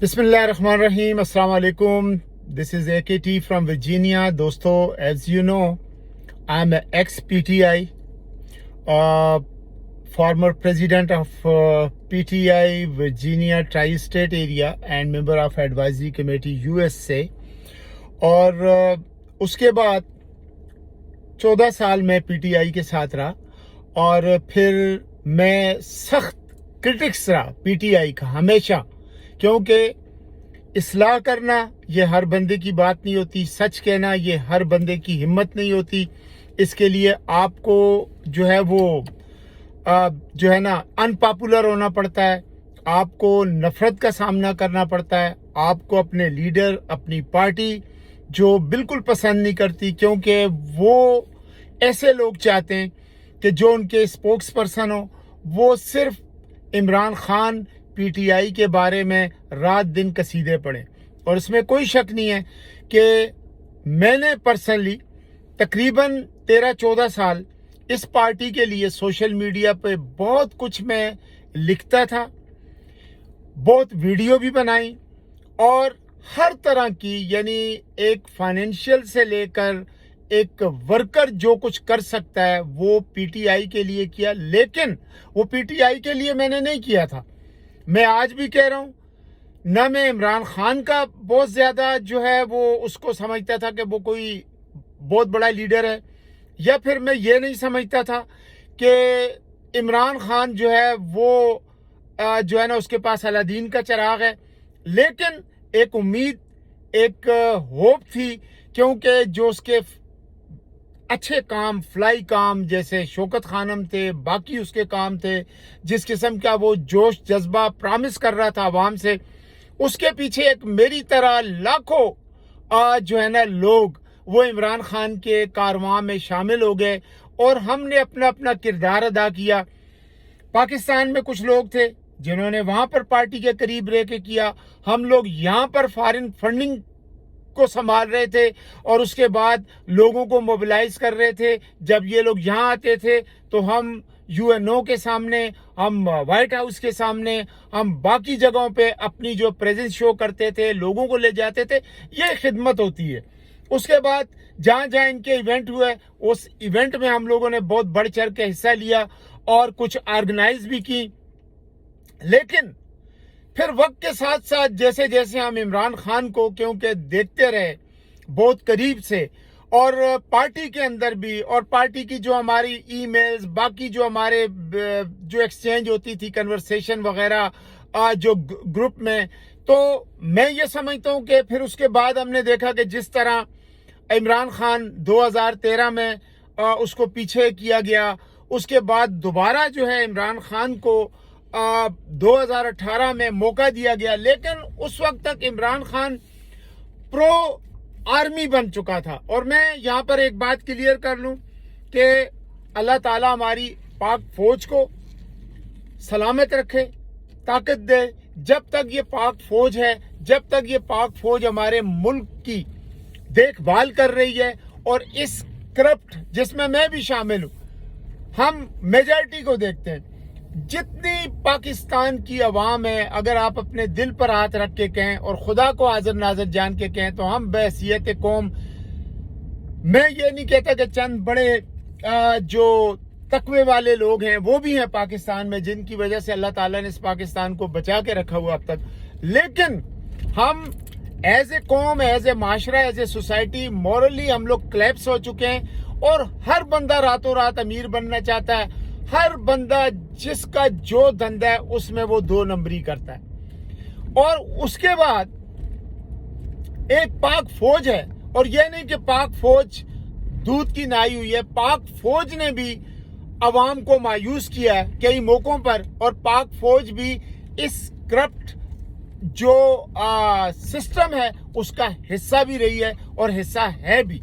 بسم اللہ الرحمن الرحیم. السلام علیکم. This is AKT from Virginia. دوستو, as you know, I am ex PTI, former president of PTI Virginia Tri-State area and member of advisory committee USA. اور اس کے بعد 14 سال میں PTI کے ساتھ رہا اور پھر میں سخت کرٹکس رہا PTI کا ہمیشہ, کیونکہ اصلاح کرنا یہ ہر بندے کی بات نہیں ہوتی, سچ کہنا یہ ہر بندے کی ہمت نہیں ہوتی. اس کے لیے آپ کو جو ہے وہ جو ہے نا ان پاپولر ہونا پڑتا ہے, آپ کو نفرت کا سامنا کرنا پڑتا ہے, آپ کو اپنے لیڈر, اپنی پارٹی جو بالکل پسند نہیں کرتی, کیونکہ وہ ایسے لوگ چاہتے ہیں کہ جو ان کے اسپوکس پرسن ہو وہ صرف عمران خان PTI کے بارے میں رات دن قصیدے پڑھیں. اور اس میں کوئی شک نہیں ہے کہ میں نے پرسنلی تقریباً 13-14 سال اس پارٹی کے لیے سوشل میڈیا پہ بہت کچھ میں لکھتا تھا, بہت ویڈیو بھی بنائی, اور ہر طرح کی, یعنی ایک فائنینشیل سے لے کر ایک ورکر جو کچھ کر سکتا ہے وہ PTI کے لیے کیا. لیکن وہ PTI کے لیے میں نے نہیں کیا تھا. میں آج بھی کہہ رہا ہوں, نہ میں عمران خان کا بہت زیادہ جو ہے وہ اس کو سمجھتا تھا کہ وہ کوئی بہت بڑا لیڈر ہے, یا پھر میں یہ نہیں سمجھتا تھا کہ عمران خان جو ہے وہ جو ہے نا اس کے پاس الادین کا چراغ ہے. لیکن ایک امید, ایک ہوپ تھی, کیونکہ جو اس کے اچھے کام, فلائی کام, جیسے شوکت خانم تھے, باقی اس کے کام تھے, جس قسم کا وہ جوش جذبہ پرامس کر رہا تھا عوام سے, اس کے پیچھے ایک میری طرح لاکھوں جو ہے نا لوگ وہ عمران خان کے کارواں میں شامل ہو گئے, اور ہم نے اپنا اپنا کردار ادا کیا. پاکستان میں کچھ لوگ تھے جنہوں نے وہاں پر پارٹی کے قریب رہ کے کیا, ہم لوگ یہاں پر فارن فنڈنگ کو سنبھال رہے تھے, اور اس کے بعد لوگوں کو موبلائز کر رہے تھے. جب یہ لوگ یہاں آتے تھے تو ہم UNO کے سامنے, ہم وائٹ ہاؤس کے سامنے, ہم باقی جگہوں پہ اپنی جو پریزنس شو کرتے تھے, لوگوں کو لے جاتے تھے. یہ خدمت ہوتی ہے. اس کے بعد جہاں جہاں ان کے ایونٹ ہوئے, اس ایونٹ میں ہم لوگوں نے بہت بڑھ چڑھ کے حصہ لیا اور کچھ آرگنائز بھی کی. لیکن پھر وقت کے ساتھ ساتھ جیسے جیسے ہم عمران خان کو کیونکہ دیکھتے رہے بہت قریب سے, اور پارٹی کے اندر بھی, اور پارٹی کی جو ہماری ای میلز, باقی جو ہمارے جو ایکسچینج ہوتی تھی, کنورسیشن وغیرہ جو گروپ میں, تو میں یہ سمجھتا ہوں کہ پھر اس کے بعد ہم نے دیکھا کہ جس طرح عمران خان 2013 میں اس کو پیچھے کیا گیا, اس کے بعد دوبارہ جو ہے عمران خان کو 2018 میں موقع دیا گیا. لیکن اس وقت تک عمران خان پرو آرمی بن چکا تھا. اور میں یہاں پر ایک بات کلیئر کر لوں کہ اللہ تعالیٰ ہماری پاک فوج کو سلامت رکھے, طاقت دے. جب تک یہ پاک فوج ہے, جب تک یہ پاک فوج ہمارے ملک کی دیکھ بھال کر رہی ہے, اور اس کرپٹ جس میں بھی شامل ہوں, ہم میجارٹی کو دیکھتے ہیں, جتنی پاکستان کی عوام ہے, اگر آپ اپنے دل پر ہاتھ رکھ کے کہیں اور خدا کو حاضر ناظر جان کے کہیں, تو ہم بحیثیت قوم, میں یہ نہیں کہتا کہ چند بڑے جو تقوی والے لوگ ہیں وہ بھی ہیں پاکستان میں, جن کی وجہ سے اللہ تعالیٰ نے اس پاکستان کو بچا کے رکھا ہوا اب تک, لیکن ہم ایز اے قوم, ایز اے معاشرہ, ایز اے سوسائٹی, مورلی ہم لوگ کلیپس ہو چکے ہیں. اور ہر بندہ راتوں رات امیر بننا چاہتا ہے, ہر بندہ جس کا جو دھندا ہے اس میں وہ 2 نمبری کرتا ہے. اور اس کے بعد ایک پاک فوج ہے, اور یہ نہیں کہ پاک فوج دودھ کی نائی ہوئی ہے, پاک فوج نے بھی عوام کو مایوس کیا ہے کئی موقعوں پر, اور پاک فوج بھی اس کرپٹ جو سسٹم ہے اس کا حصہ بھی رہی ہے اور حصہ ہے بھی.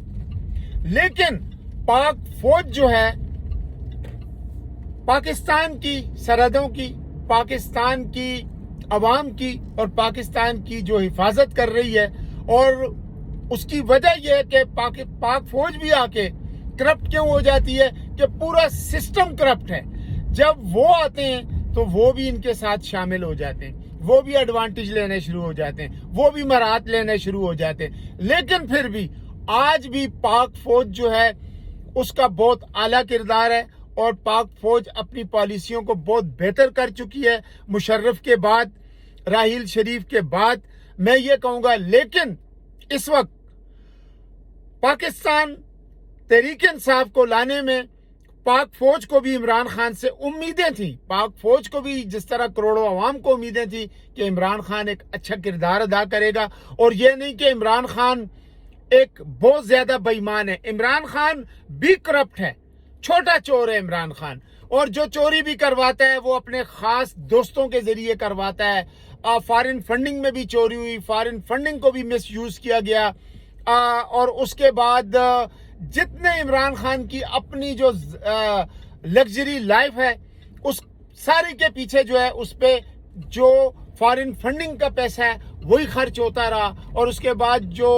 لیکن پاک فوج جو ہے پاکستان کی سرحدوں کی, پاکستان کی عوام کی اور پاکستان کی جو حفاظت کر رہی ہے, اور اس کی وجہ یہ ہے کہ پاک فوج بھی آ کے کرپٹ کیوں ہو جاتی ہے کہ پورا سسٹم کرپٹ ہے. جب وہ آتے ہیں تو وہ بھی ان کے ساتھ شامل ہو جاتے ہیں. وہ بھی ایڈوانٹیج لینے شروع ہو جاتے ہیں, وہ بھی مراحت لینے شروع ہو جاتے ہیں. لیکن پھر بھی آج بھی پاک فوج جو ہے اس کا بہت اعلیٰ کردار ہے, اور پاک فوج اپنی پالیسیوں کو بہت بہتر کر چکی ہے مشرف کے بعد, راحیل شریف کے بعد, میں یہ کہوں گا. لیکن اس وقت پاکستان تحریک انصاف کو لانے میں پاک فوج کو بھی عمران خان سے امیدیں تھیں, پاک فوج کو بھی جس طرح کروڑوں عوام کو امیدیں تھیں کہ عمران خان ایک اچھا کردار ادا کرے گا. اور یہ نہیں کہ عمران خان ایک بہت زیادہ بے ایمان ہے, عمران خان بھی کرپٹ ہے, چھوٹا چور ہے عمران خان, اور جو چوری بھی کرواتا ہے وہ اپنے خاص دوستوں کے ذریعے کرواتا ہے. فارن فنڈنگ میں بھی چوری ہوئی, فارن فنڈنگ کو بھی مس یوز کیا گیا, اور اس کے بعد جتنے عمران خان کی اپنی جو لگژری لائف ہے اس ساری کے پیچھے جو ہے اس پہ جو فارن فنڈنگ کا پیسہ ہے وہی خرچ ہوتا رہا. اور اس کے بعد جو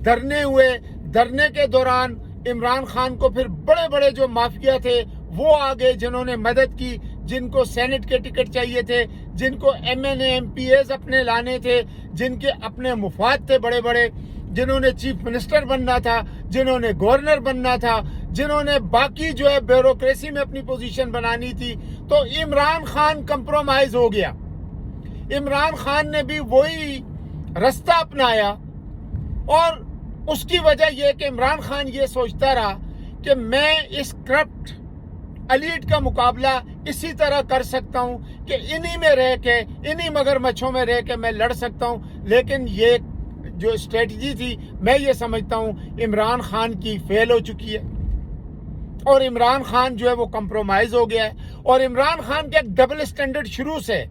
دھرنے ہوئے, دھرنے کے دوران عمران خان کو پھر بڑے بڑے جو مافیا تھے وہ آگے جنہوں نے مدد کی, جن کو سینٹ کے ٹکٹ چاہیے تھے, جن کو M N A M P ایز اپنے لانے تھے, جن کے اپنے مفاد تھے بڑے بڑے, جنہوں نے چیف منسٹر بننا تھا, جنہوں نے گورنر بننا تھا, جنہوں نے باقی جو ہے بیوروکریسی میں اپنی پوزیشن بنانی تھی. تو عمران خان کمپرومائز ہو گیا, عمران خان نے بھی وہی رستہ اپنایا. اور اس کی وجہ یہ کہ عمران خان یہ سوچتا رہا کہ میں اس کرپٹ ایلیٹ کا مقابلہ اسی طرح کر سکتا ہوں کہ انہی میں رہ کے, انہی مگرمچھوں میں رہ کے میں لڑ سکتا ہوں. لیکن یہ جو اسٹریٹجی تھی میں یہ سمجھتا ہوں عمران خان کی فیل ہو چکی ہے, اور عمران خان جو ہے وہ کمپرومائز ہو گیا ہے. اور عمران خان کا ایک ڈبل اسٹینڈرڈ شروع سے,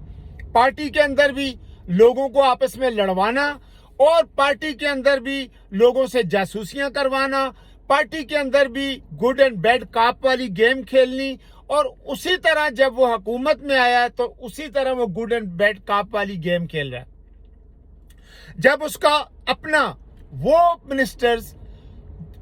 پارٹی کے اندر بھی لوگوں کو آپس میں لڑوانا, اور پارٹی کے اندر بھی لوگوں سے جاسوسیاں کروانا, پارٹی کے اندر بھی گڈ اینڈ بیڈ کاپ والی گیم کھیلنی. اور اسی طرح جب وہ حکومت میں آیا تو اسی طرح وہ گڈ اینڈ بیڈ کاپ والی گیم کھیل رہا ہے. جب اس کا اپنا وہ منسٹرز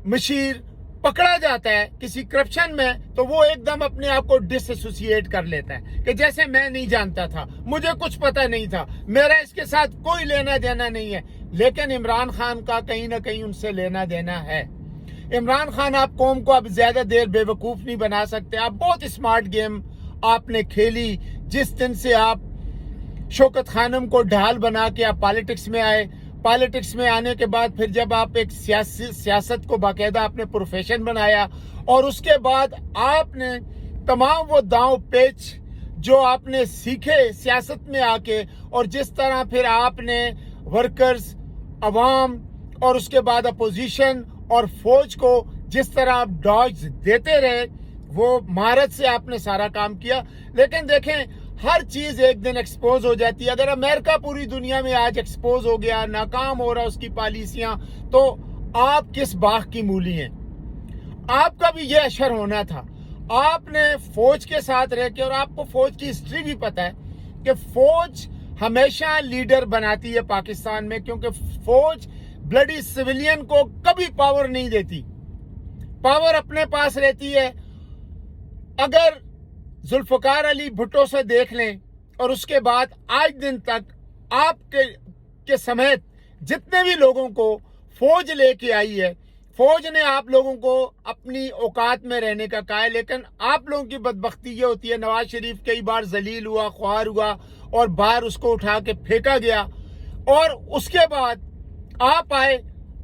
مشیر پکڑا جاتا ہے کسی کرپشن میں تو وہ ایک دم اپنے آپ کو ڈس ایسوسیٹ کر لیتا ہے کہ جیسے میں نہیں جانتا تھا, مجھے کچھ پتہ نہیں تھا, میرا اس کے ساتھ کوئی لینا دینا نہیں ہے. لیکن عمران خان کا کہیں نہ کہیں ان سے لینا دینا ہے. عمران خان آپ قوم کو اب زیادہ دیر بے وقوف نہیں بنا سکتے. آپ بہت اسمارٹ گیم آپ نے کھیلی جس دن سے آپ شوکت خانم کو ڈھال بنا کے آپ پالیٹکس میں آئے. پالیٹکس میں آنے کے بعد پھر جب آپ ایک سیاست کو باقاعدہ آپ نے پروفیشن بنایا, اور اس کے بعد آپ نے تمام وہ داؤں پیچ جو آپ نے سیکھے سیاست میں آ کے, اور جس طرح پھر آپ نے ورکرز, عوام, اور اس کے بعد اپوزیشن اور فوج کو جس طرح آپ ڈاج دیتے رہے, وہ مہارت سے آپ نے سارا کام کیا. لیکن دیکھیں ہر چیز ایک دن ایکسپوز ہو جاتی ہے. اگر امریکہ پوری دنیا میں آج ایکسپوز ہو گیا, ناکام ہو رہا اس کی پالیسیاں, تو آپ کس باغ کی مولی ہیں؟ آپ کا بھی یہ اشر ہونا تھا. آپ نے فوج کے ساتھ رہ کے, اور آپ کو فوج کی ہسٹری بھی پتہ ہے کہ فوج ہمیشہ لیڈر بناتی ہے پاکستان میں, کیونکہ فوج بلڈی سویلین کو کبھی پاور نہیں دیتی, پاور اپنے پاس رہتی ہے. اگر ذوالفقار علی بھٹو سے دیکھ لیں, اور اس کے بعد آج دن تک آپ کے سمیت جتنے بھی لوگوں کو فوج لے کے آئی ہے, فوج نے آپ لوگوں کو اپنی اوقات میں رہنے کا کہا ہے. لیکن آپ لوگوں کی بدبختی یہ ہوتی ہے, نواز شریف کئی بار ذلیل ہوا, خوار ہوا, اور باہر اس کو اٹھا کے پھینکا گیا, اور اس کے بعد آپ آئے.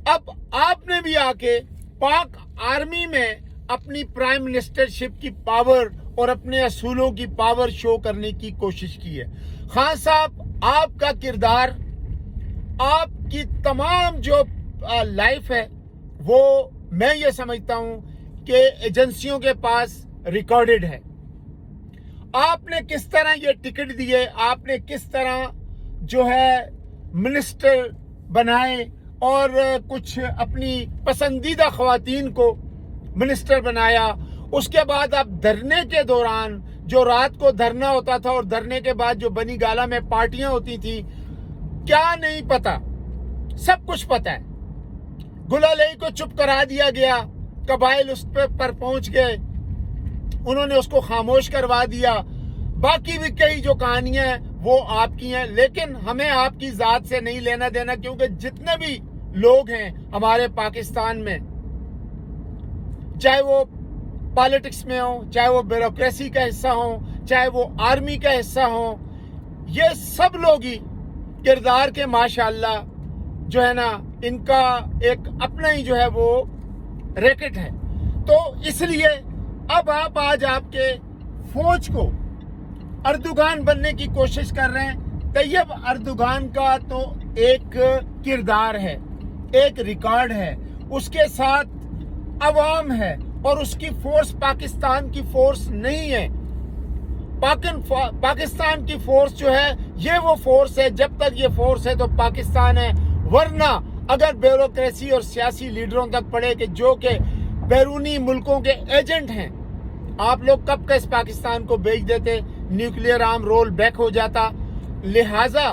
اب آپ نے بھی آ کے پاک آرمی میں اپنی پرائم منسٹرشپ کی پاور اور اپنے اصولوں کی پاور شو کرنے کی کوشش کی ہے. خان صاحب, آپ کا کردار, آپ کی تمام جو لائف ہے وہ میں یہ سمجھتا ہوں کہ ایجنسیوں کے پاس ریکارڈڈ ہے. آپ نے کس طرح یہ ٹکٹ دیے, آپ نے کس طرح جو ہے منسٹر بنائے, اور کچھ اپنی پسندیدہ خواتین کو منسٹر بنایا. اس کے بعد آپ دھرنے کے دوران, جو رات کو دھرنا ہوتا تھا اور دھرنے کے بعد جو بنی گالا میں پارٹیاں ہوتی تھیں, کیا نہیں پتا, سب کچھ پتا ہے. گلالئی کو چپ کرا دیا گیا, قبائل اس پر پہنچ گئے, انہوں نے اس کو خاموش کروا دیا. باقی بھی کئی جو کہانیاں ہیں وہ آپ کی ہیں، لیکن ہمیں آپ کی ذات سے نہیں لینا دینا، کیونکہ جتنے بھی لوگ ہیں ہمارے پاکستان میں، چاہے وہ پالیٹکس میں ہوں، چاہے وہ بیوروکریسی کا حصہ ہوں، چاہے وہ آرمی کا حصہ ہوں، یہ سب لوگ ہی کردار کے ماشاءاللہ جو ہے نا ان کا ایک اپنا ہی جو ہے وہ ریکٹ ہے۔ تو اس لیے اب آپ آج آپ کے فوج کو اردوغان بننے کی کوشش کر رہے ہیں۔ طیب اردوغان کا تو ایک کردار ہے، ایک ریکارڈ ہے، اس کے ساتھ عوام ہے، اور اس کی فورس پاکستان کی فورس نہیں ہے۔ پاکستان کی فورس جو ہے یہ وہ فورس ہے، جب تک یہ فورس ہے تو پاکستان ہے، ورنہ اگر بیوروکریسی اور سیاسی لیڈروں تک پڑے کہ جو کہ بیرونی ملکوں کے ایجنٹ ہیں، آپ لوگ کب کا اس پاکستان کو بیچ دیتے، نیوکلیئر آرم رول بیک ہو جاتا۔ لہٰذا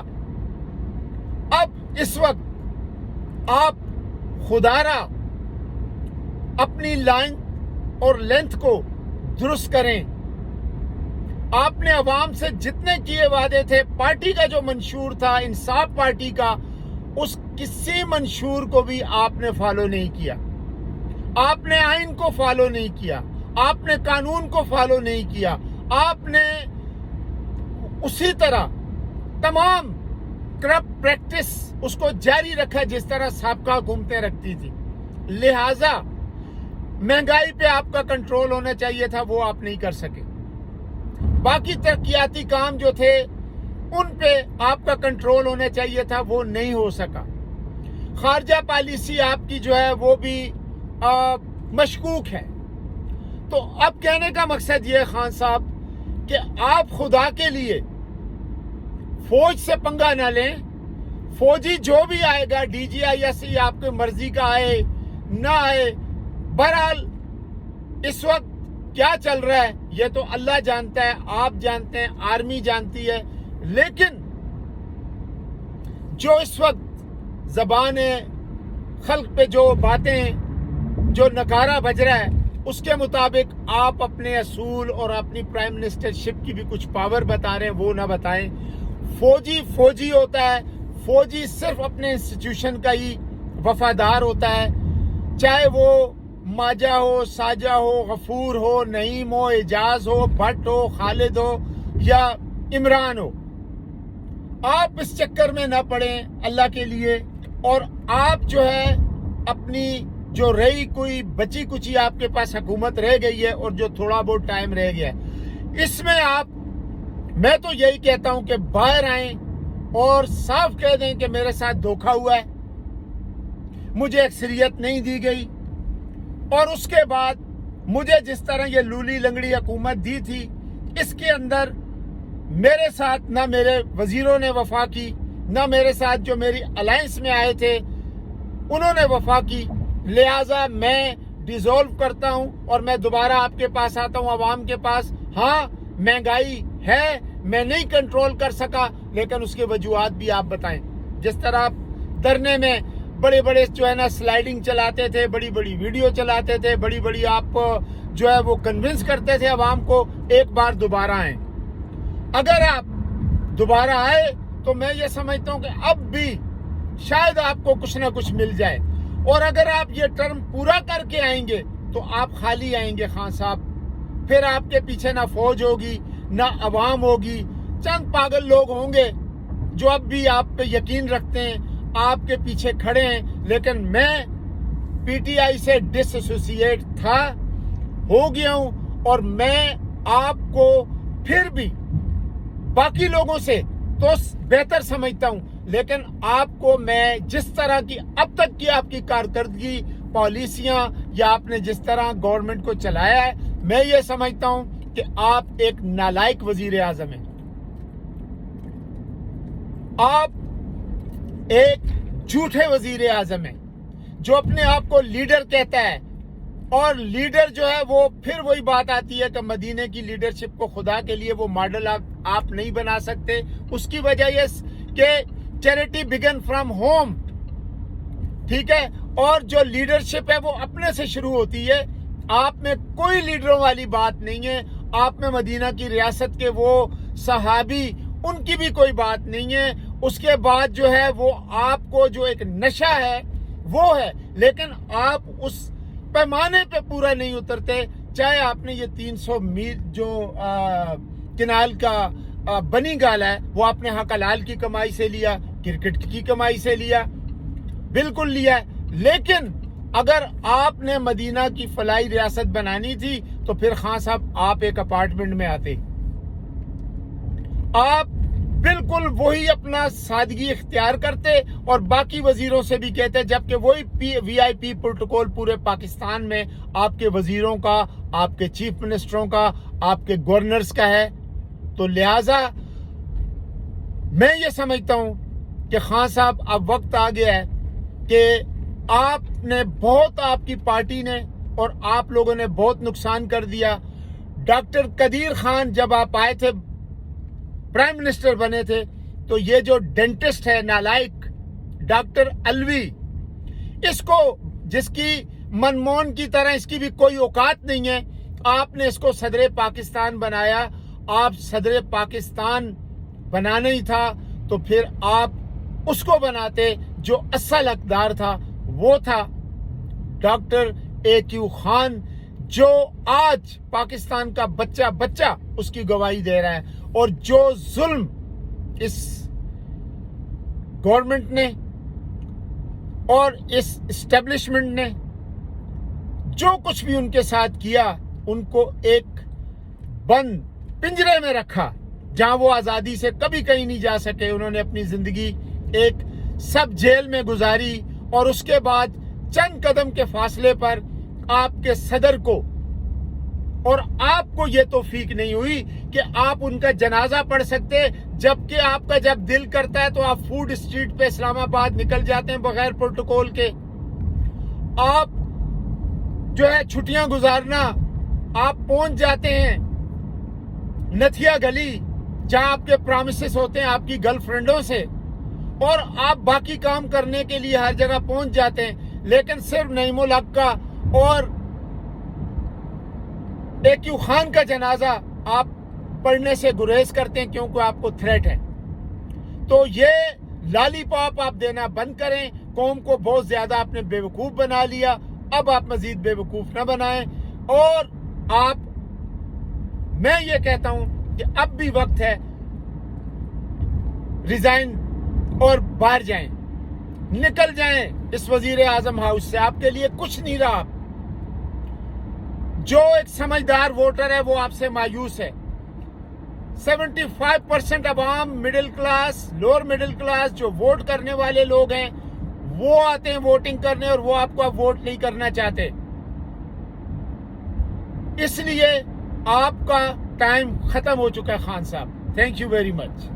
اب اس وقت آپ خدارا اپنی لائن اور لینتھ کو درست کریں۔ آپ نے عوام سے جتنے کیے وعدے تھے، پارٹی کا جو منشور تھا، انصاف پارٹی کا، اس کسی منشور کو بھی آپ نے فالو نہیں کیا۔ آپ نے آئین کو فالو نہیں کیا، آپ نے قانون کو فالو نہیں کیا، آپ نے اسی طرح تمام کرپٹ پریکٹس اس کو جاری رکھا جس طرح سابقہ حکومتیں رکھتی تھی۔ لہٰذا مہنگائی پہ آپ کا کنٹرول ہونا چاہیے تھا، وہ آپ نہیں کر سکے۔ باقی ترقیاتی کام جو تھے ان پہ آپ کا کنٹرول ہونا چاہیے تھا، وہ نہیں ہو سکا۔ خارجہ پالیسی آپ کی جو ہے وہ بھی مشکوک ہے۔ تو اب کہنے کا مقصد یہ ہے خان صاحب کہ آپ خدا کے لیے فوج سے پنگا نہ لیں۔ فوجی جو بھی آئے گا، D G I S E آپ کی مرضی کا آئے نہ آئے، بہرحال اس وقت کیا چل رہا ہے یہ تو اللہ جانتا ہے، آپ جانتے ہیں، آرمی جانتی ہے، لیکن جو اس وقت زبان خلق پہ جو باتیں جو نکارہ بج رہا ہے اس کے مطابق آپ اپنے اصول اور اپنی پرائم منسٹرشپ کی بھی کچھ پاور بتا رہے ہیں، وہ نہ بتائیں۔ فوجی ہوتا ہے، فوجی صرف اپنے انسٹیٹیوشن کا ہی وفادار ہوتا ہے، چاہے وہ ماجہ ہو، ساجہ ہو، غفور ہو، نعیم ہو، اعجاز ہو، بھٹ ہو، خالد ہو یا عمران ہو۔ آپ اس چکر میں نہ پڑیں اللہ کے لیے، اور آپ جو ہے اپنی جو رہی کوئی بچی کچی آپ کے پاس حکومت رہ گئی ہے اور جو تھوڑا بہت ٹائم رہ گیا ہے، اس میں آپ، میں تو یہی کہتا ہوں کہ باہر آئیں اور صاف کہہ دیں کہ میرے ساتھ دھوکہ ہوا ہے، مجھے اکثریت نہیں دی گئی، اور اس کے بعد مجھے جس طرح یہ لولی لنگڑی حکومت دی تھی اس کے اندر میرے ساتھ نہ میرے وزیروں نے وفا کی، نہ میرے ساتھ جو میری الائنس میں آئے تھے انہوں نے وفا کی۔ لہٰذا میں ڈیزولو کرتا ہوں اور میں دوبارہ آپ کے پاس آتا ہوں، عوام کے پاس۔ ہاں مہنگائی ہے، میں نہیں کنٹرول کر سکا، لیکن اس کے وجوہات بھی آپ بتائیں۔ جس طرح آپ دھرنے میں بڑے بڑے جو ہے نا سلائیڈنگ چلاتے تھے، بڑی بڑی ویڈیو چلاتے تھے، بڑی بڑی آپ جو ہے وہ کنونس کرتے تھے عوام کو ایک بار دوبارہ آئیں۔ اگر آپ دوبارہ آئے تو میں یہ سمجھتا ہوں کہ اب بھی شاید آپ کو کچھ نہ کچھ مل جائے، اور اگر آپ یہ ٹرم پورا کر کے آئیں گے تو آپ خالی آئیں گے خان صاحب، پھر آپ کے پیچھے نہ فوج ہوگی نہ عوام ہوگی، چند پاگل لوگ ہوں گے جو اب بھی آپ پہ یقین رکھتے ہیں، آپ کے پیچھے کھڑے ہیں۔ لیکن میں پی ٹی آئی سے ڈس ایسوسیٹ تھا، ہو گیا ہوں، اور میں آپ کو پھر بھی باقی لوگوں سے تو بہتر سمجھتا ہوں، لیکن آپ کو میں جس طرح کی اب تک کی آپ کی کارکردگی، پالیسیاں، یا آپ نے جس طرح گورنمنٹ کو چلایا ہے، میں یہ سمجھتا ہوں کہ آپ ایک نالائق وزیر اعظم ہیں، آپ ایک جھوٹے وزیر اعظم ہیں جو اپنے آپ کو لیڈر کہتا ہے، اور لیڈر جو ہے وہ پھر وہی بات آتی ہے کہ مدینے کی لیڈرشپ کو خدا کے لیے وہ ماڈل آپ نہیں بنا سکتے۔ اس کی وجہ یہ کہ چیریٹی بگن فرام ہوم، ٹھیک ہے، اور جو لیڈرشپ ہے وہ اپنے سے شروع ہوتی ہے۔ آپ میں کوئی لیڈروں والی بات نہیں ہے، آپ میں مدینہ کی ریاست کے وہ صحابی، ان کی بھی کوئی بات نہیں ہے. اس کے بعد جو ہے وہ آپ کو جو ایک نشہ ہے وہ ہے, لیکن آپ اس پیمانے پہ پورا نہیں اترتے. چاہے آپ نے یہ 300 میل جو کنال کا بنی گالا ہے وہ آپ نے حق حلال کی کمائی سے لیا, کرکٹ کی کمائی سے لیا, بالکل لیا. لیکن اگر آپ نے مدینہ کی فلاحی ریاست بنانی تھی تو پھر خان صاحب آپ ایک اپارٹمنٹ میں آتے, آپ بالکل وہی اپنا سادگی اختیار کرتے اور باقی وزیروں سے بھی کہتے, جبکہ وہی وی آئی پی پروٹوکول پورے پاکستان میں آپ کے وزیروں کا, آپ کے چیف منسٹروں کا, آپ کے گورنرز کا ہے. تو لہٰذا میں یہ سمجھتا ہوں کہ خان صاحب اب وقت آ گیا ہے کہ آپ نے بہت, آپ کی پارٹی نے اور آپ لوگوں نے بہت نقصان کر دیا. ڈاکٹر قدیر خان جب آپ آئے تھے, پرائم منسٹر بنے تھے, تو یہ جو ڈینٹسٹ ہے نالائق ڈاکٹر الوی, اس کو, جس کی منموہن کی طرح اس کی بھی کوئی اوقات نہیں ہے, آپ نے اس کو صدر پاکستان بنایا. آپ صدر پاکستان بنانا ہی تھا تو پھر آپ اس کو بناتے جو اصل حقدار تھا, وہ تھا ڈاکٹر اے کیو خان, جو آج پاکستان کا بچہ اس کی گواہی دے رہا ہے. اور جو ظلم اس گورنمنٹ نے اور اس اسٹیبلشمنٹ نے جو کچھ بھی ان کے ساتھ کیا, ان کو ایک بند پنجرے میں رکھا جہاں وہ آزادی سے کبھی کہیں نہیں جا سکے. انہوں نے اپنی زندگی ایک سب جیل میں گزاری, اور اس کے بعد چند قدم کے فاصلے پر آپ کے صدر کو اور آپ کو یہ توفیق نہیں ہوئی کہ آپ ان کا جنازہ پڑھ سکتے, جبکہ آپ کا جب دل کرتا ہے تو آپ فوڈ اسٹریٹ پہ اسلام آباد نکل جاتے ہیں بغیر پروٹوکول کے. آپ جو ہے چھٹیاں گزارنا, آپ پہنچ جاتے ہیں نتھیا گلی جہاں آپ کے پرامسز ہوتے ہیں آپ کی گرل فرینڈوں سے, اور آپ باقی کام کرنے کے لیے ہر جگہ پہنچ جاتے ہیں. لیکن صرف نعیم الحق کا اور اے کیو خان کا جنازہ آپ پڑھنے سے گریز کرتے ہیں کیونکہ آپ کو تھریٹ ہے. تو یہ لالی پاپ آپ دینا بند کریں. قوم کو بہت زیادہ آپ نے بے وقوف بنا لیا, اب آپ مزید بے وقوف نہ بنائیں. اور آپ, میں یہ کہتا ہوں کہ اب بھی وقت ہے ریزائن اور باہر جائیں, نکل جائیں اس وزیر اعظم ہاؤس سے. آپ کے لیے کچھ نہیں رہا. جو ایک سمجھدار ووٹر ہے وہ آپ سے مایوس ہے. 75% عوام, middle class, lower middle class, جو ووٹ کرنے والے لوگ ہیں وہ آتے ہیں ووٹنگ کرنے, اور وہ آپ کو اب ووٹ نہیں کرنا چاہتے. اس لیے آپ کا ٹائم ختم ہو چکا ہے خان صاحب. Thank you very much.